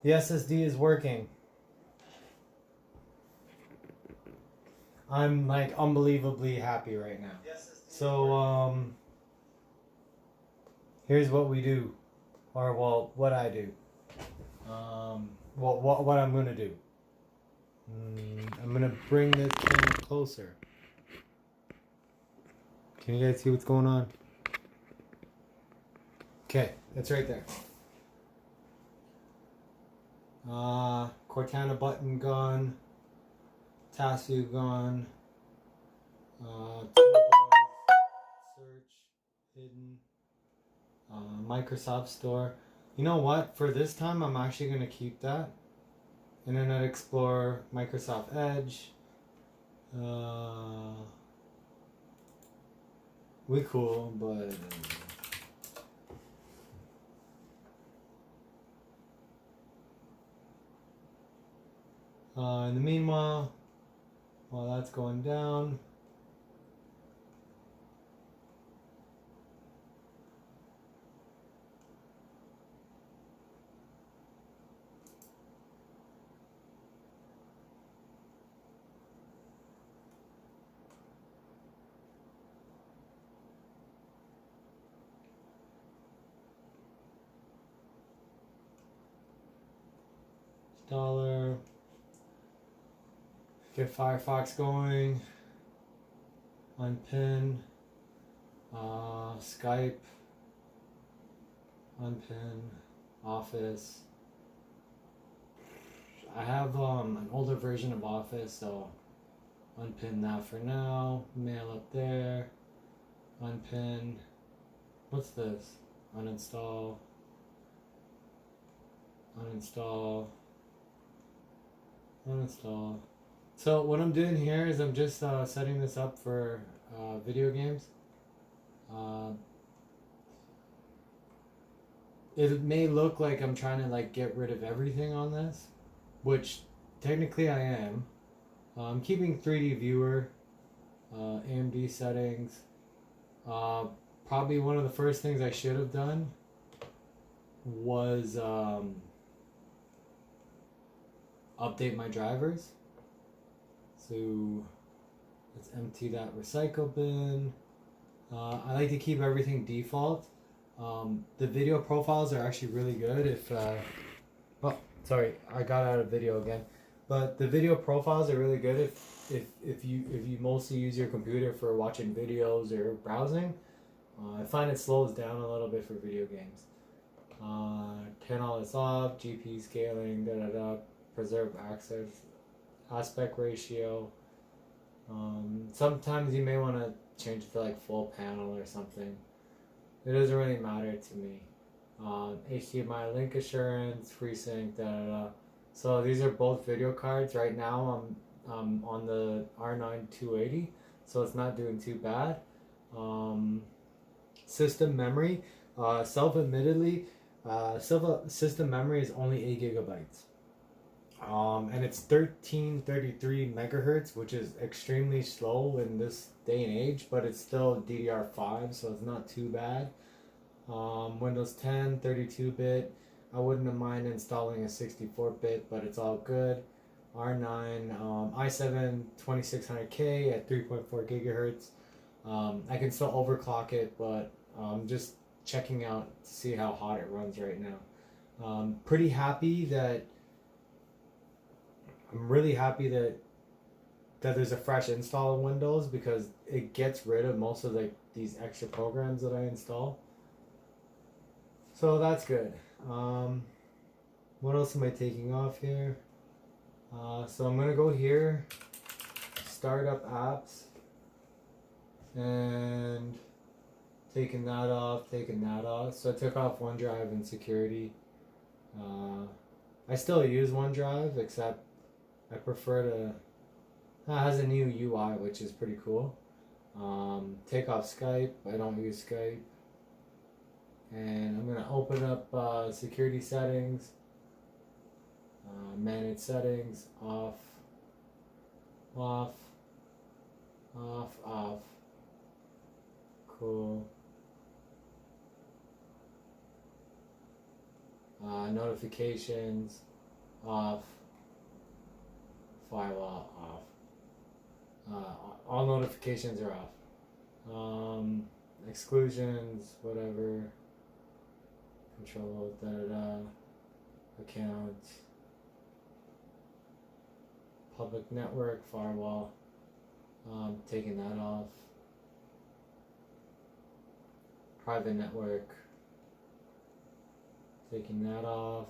The SSD is working. I'm like unbelievably happy right now. So here's what we do, or well, what I do. What I'm gonna do. I'm gonna bring this thing closer. Can you guys see what's going on? Okay, it's right there. Cortana button gone. Task view gone. Toolbars, search, hidden. Microsoft Store. You know what? For this time, I'm actually going to keep that. Internet Explorer, Microsoft Edge. We cool, but... in the meanwhile, while that's going down... Installer. Get Firefox going. Unpin. Skype. Unpin. Office. I have an older version of Office, so unpin that for now. Mail up there. Unpin. What's this? Uninstall. Uninstall. Uninstall. So what I'm doing here is I'm just setting this up for video games. It may look like I'm trying to like get rid of everything on this, which technically I am. I'm keeping 3D viewer, AMD settings. Probably one of the first things I should have done was update my drivers. So let's empty that recycle bin. I like to keep everything default. The video profiles are actually really good if oh sorry, I got out of video again. But the video profiles are really good if you mostly use your computer for watching videos or browsing. I find it slows down a little bit for video games. Turn all this off, GPU scaling, preserve access, aspect ratio. Sometimes you may want to change it to like full panel or something. It doesn't really matter to me. HDMI link assurance, FreeSync, So these are both video cards. Right now I'm on the R9 280, so it's not doing too bad. System memory, self-admittedly, system memory is only 8 gigabytes. And it's 1333 megahertz, which is extremely slow in this day and age, but it's still DDR5, so it's not too bad. Windows 10, 32-bit. I wouldn't have mind installing a 64-bit, but it's all good. R9, i7 2600K at 3.4 gigahertz. I can still overclock it, but I'm just checking out to see how hot it runs right now. Pretty happy that I'm really happy that there's a fresh install of Windows, because it gets rid of most of like these extra programs that I install. So that's good. What else am I taking off here? So I'm gonna go here, start up apps, and taking that off, taking that off. So I took off OneDrive and security. I still use OneDrive, except I prefer to... It has a new UI, which is pretty cool. Take off Skype. I don't use Skype. And I'm going to open up security settings. Manage settings. Off. Off. Off. Off. Cool. Notifications. off, firewall off. All notifications are off. Exclusions, whatever. Control, account, public network, firewall. Taking that off. Private network. Taking that off.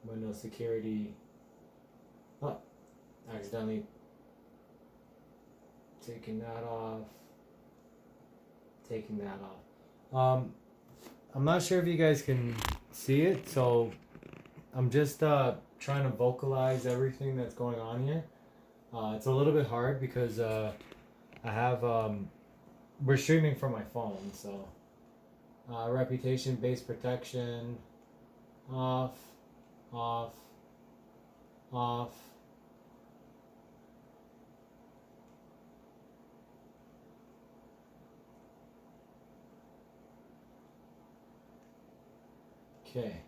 Windows security. Oh, accidentally taking that off. Taking that off. I'm not sure if you guys can see it, so I'm just trying to vocalize everything that's going on here. It's a little bit hard because I have we're streaming from my phone, so reputation based protection off, off, off. Okay,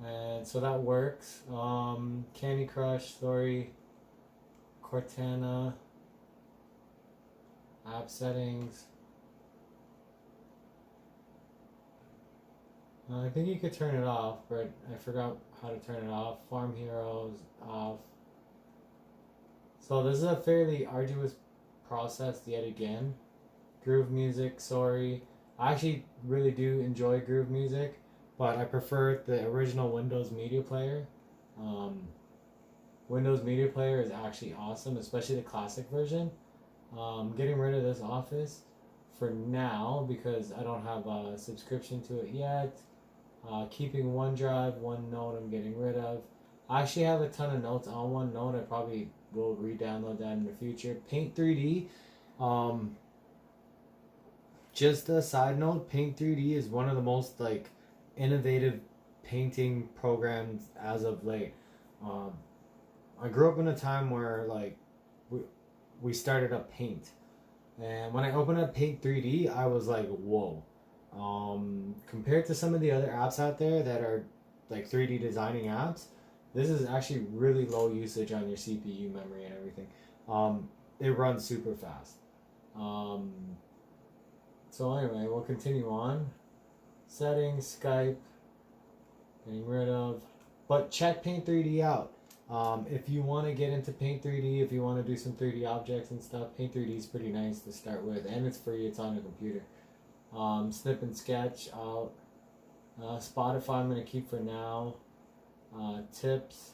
and so that works. Candy Crush, Story, Cortana, app settings. I think you could turn it off, but I forgot how to turn it off. Farm Heroes, off. So this is a fairly arduous process yet again. Groove Music, sorry. I actually really do enjoy Groove Music, but I prefer the original Windows Media Player. Windows Media Player is actually awesome, especially the classic version. Getting rid of this Office for now because I don't have a subscription to it yet. Keeping OneDrive, OneNote I'm getting rid of. I actually have a ton of notes on OneNote. I probably will re-download that in the future. Paint 3D. Just a side note, Paint 3D is one of the most like innovative painting programs as of late. I grew up in a time where like we started up Paint, and when I opened up Paint 3D, I was like, whoa. Compared to some of the other apps out there that are like 3D designing apps, this is actually really low usage on your CPU memory and everything. It runs super fast. So anyway, we'll continue on. Settings, Skype, getting rid of. But check Paint 3D out. If you want to get into Paint 3D, if you want to do some 3D objects and stuff, Paint 3D is pretty nice to start with, and it's free. It's on your computer. Snip and Sketch out. Spotify I'm going to keep for now. Tips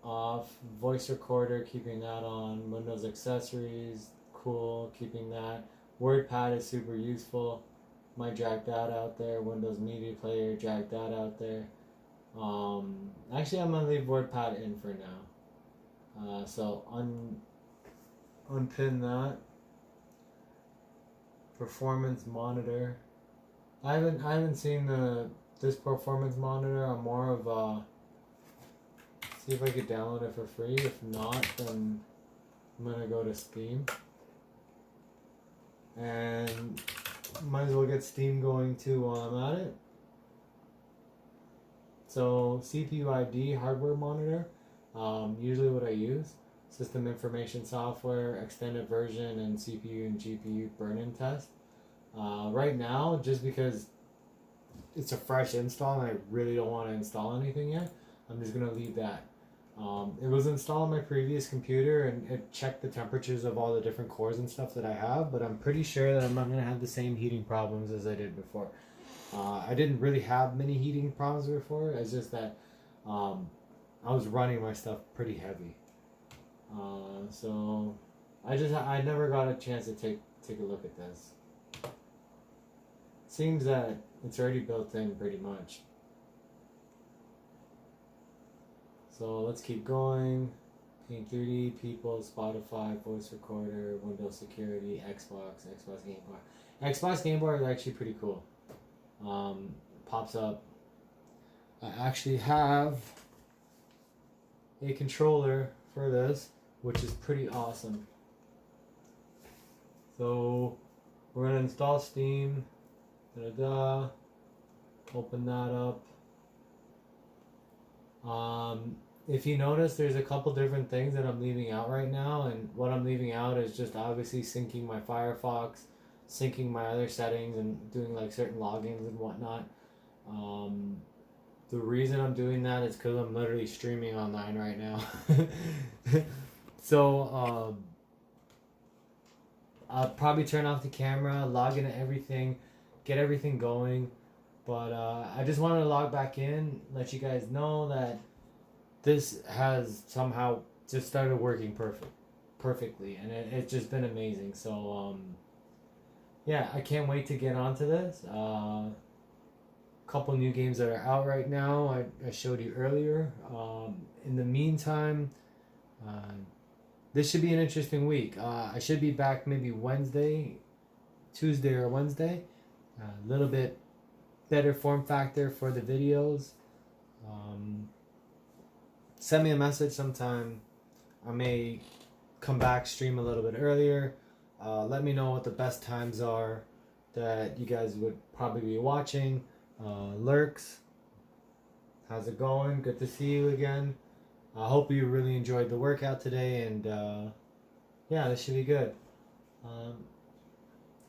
off. Voice recorder, keeping that on. Windows accessories, cool, keeping that. WordPad is super useful. Might drag that out there. Windows Media Player, drag that out there. Actually, I'm going to leave WordPad in for now. So unpin that. Performance monitor. I haven't seen this performance monitor. I'm more of a see if I could download it for free. If not, then I'm gonna go to Steam, and might as well get Steam going too while I'm at it. So CPU ID hardware monitor. Usually what I use. System information software, extended version, and CPU and GPU burn-in test. Right now, just because it's a fresh install and I really don't want to install anything yet, I'm just going to leave that. It was installed on my previous computer and it checked the temperatures of all the different cores and stuff that I have, but I'm pretty sure that I'm not going to have the same heating problems as I did before. I didn't really have many heating problems before, it's just that I was running my stuff pretty heavy. So I never got a chance to take a look at this. Seems that it's already built in pretty much. So let's keep going. Paint 3D, people, Spotify, voice recorder, Windows security, Xbox Game Boy. Xbox Game Boy is actually pretty cool. Pops up. I actually have a controller for this, which is pretty awesome. So we're gonna install Steam. Open that up. If you notice, there's a couple different things that I'm leaving out right now, and what I'm leaving out is just obviously syncing my Firefox, syncing my other settings, and doing like certain logins and whatnot. The reason I'm doing that is because I'm literally streaming online right now. So I'll probably turn off the camera, log into everything, get everything going. But I just wanted to log back in, let you guys know that this has somehow just started working perfectly, and it's just been amazing. So yeah, I can't wait to get onto this. Couple new games that are out right now. I showed you earlier. In the meantime, this should be an interesting week. I should be back maybe Tuesday or Wednesday. A little bit better form factor for the videos. Send me a message sometime. I may come back, stream a little bit earlier. Let me know what the best times are that you guys would probably be watching. Lurks, how's it going? Good to see you again. I hope you really enjoyed the workout today, and yeah, this should be good.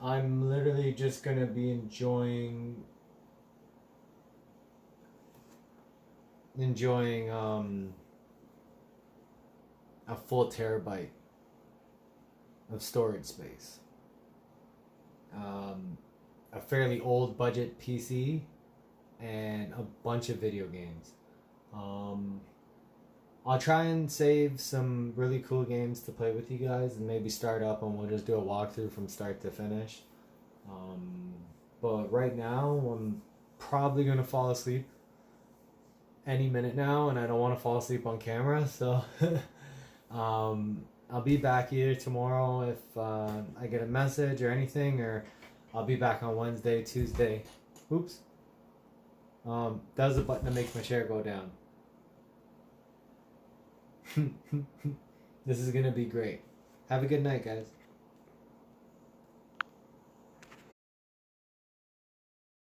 I'm literally just gonna be enjoying a full terabyte of storage space. A fairly old budget PC and a bunch of video games. I'll try and save some really cool games to play with you guys and maybe start up and we'll just do a walkthrough from start to finish. But right now I'm probably going to fall asleep any minute now, and I don't want to fall asleep on camera, so I'll be back either tomorrow if I get a message or anything, or I'll be back on Wednesday, Tuesday. Oops. That was a button to make my chair go down. This is gonna be great. Have a good night, guys.